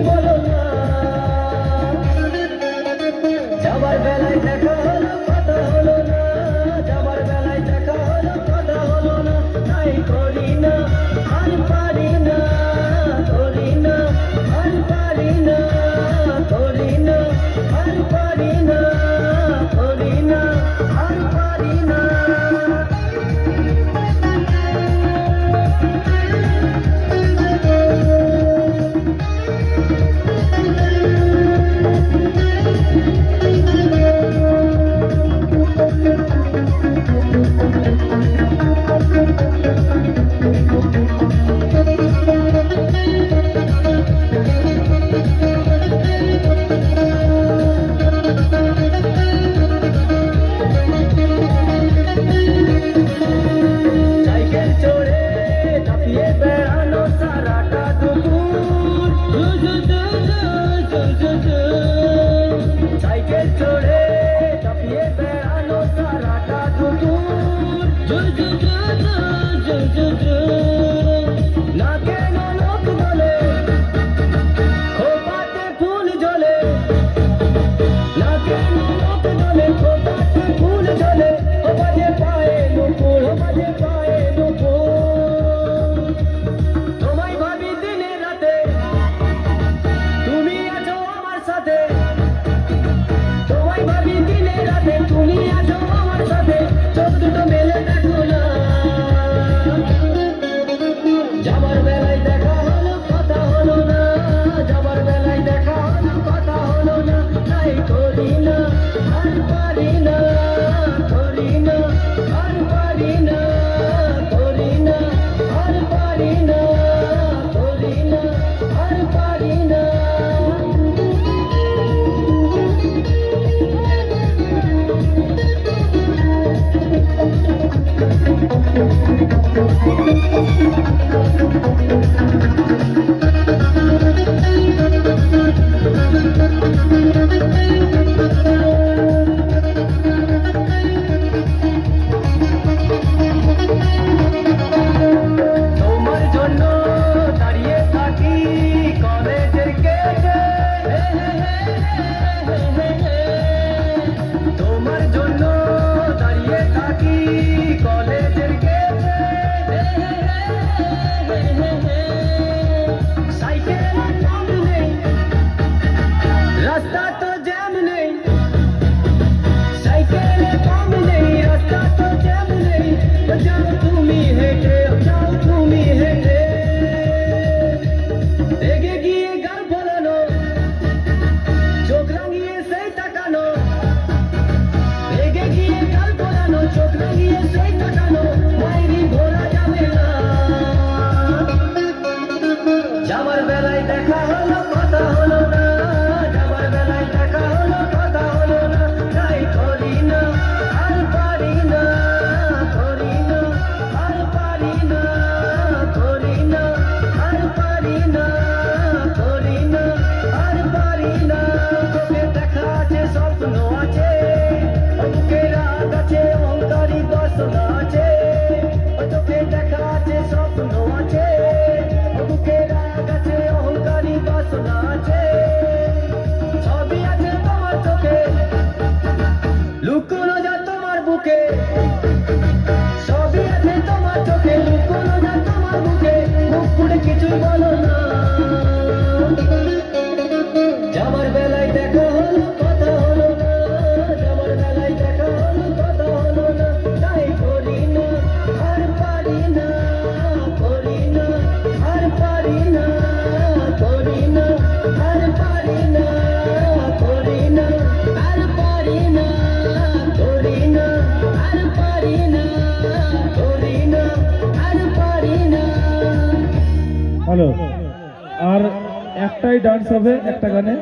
বলো না। যাবার বেলায় দেখা হলো কথা হলো না, যাবার বেলায় দেখা হলো কথা হলো না। তাই করি না আর পারি না, করি না আর পারি না, করি না আর পারি না, করি না আর পারি না। সাইকেল চড়ে চাপিয়ে বেড়ানো সারাটা দুপুর, সাইকেল চড়ে চাপিয়ে বেড়ানো সারাটা দুপুর, না কেন লোক বলে খোপাতে ফুল জ্বলে, না কেন লোক বলে খোপাতে ফুল জ্বলে। ও বাজে পায়ে নুপুর, ও বাজে পায়ে নুপুর। তোমায় ভাবি দিনে রাতে, তুমি আছো আমার সাথে। তোমায় ভাবি দিনে রাতে, তুমি আছো আমার সাথে। চোখ দুটো মেলে দেখো না। যাবার বেলায় দেখা হলো কথা হলো না, যাবার বেলায় দেখা হলো কথা হলো না। তাই করি না আর পারি না, করি না আর পারি না, করি না আর পারি না, করি না আর পারি না। তোমার জন্য দাঁড়িয়ে থাকি কলেজের গেটে, তোমার জন্য দাঁড়িয়ে থাকি কলেজের গেটে। সাইকেল কম নেই, রাস্তা তো জ্যাম নেই, সাইকেল কম নেই, রাস্তা তো জ্যাম নেই। যাও তুমি হেঁটে, যাও তুমি হেঁটে, রেগে গিয়ে গাল ফলানো, চোখ রাঙিয়ে সেই তাকানো, রেগে গিয়ে গাল ফলানো, চোখ রাঙিয়ে সেই তাকানো। মাইরি ভোলা যাবে না। যাবার বেলায় দেখা হলো কথা হলো না, যাবার বেলায় দেখা হলো কথা হলো না। তাই করি না আর পারি না, করি না আর পারি না, করি না আর পারি না, করি না আর পারি না। তোকে দেখা আছে স্বপ্ন আছে, বুকে রাগ আছে অহংকারী বাসনা আছে। তোকে দেখা আছে স্বপ্ন আছে, বুকে রাগ আছে অহংকারী বাসনা আছে। সবই আছে তোমার চোখে, লুকোনো যা তোমার বুকে। সবই আছে তোমার চোখে, লুকোনো যা তোমার বুকে। মুখ ফুটে কিছু বলো না। যাবার বেলায় দেখা হলো কথা হলো না, যাবার বেলায় দেখা হলো কথা হলো না। তাই করি না আর পারি না, করি না আর পারি না, করি না আর পারি না, করি না আর পারি না, করি না আর পারি না, করি না আর পারি না। হ্যালো, আর একটাই ডান্স হবে একটা গানে।